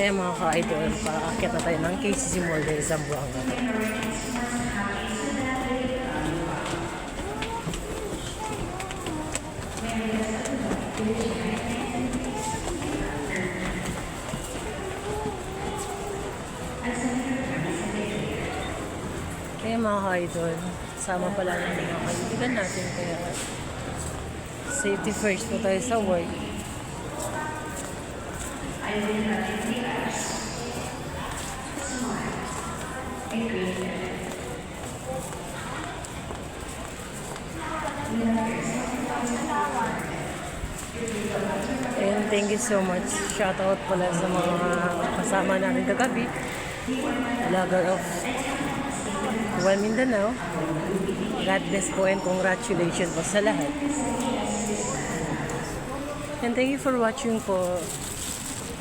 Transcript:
Kaya mga ka-idol, paakit na tayo ng KCC Mall dahil Zamboanga. Kaya mga ka-idol, sama pala ng mga kaibigan natin. Kaya safety first po tayo sa work. And thank you so much. Shout out pala sa mga kasama natin kagabi. Vlogger of Well Mindanao. God bless po and congratulations po sa lahat. And thank you for watching po.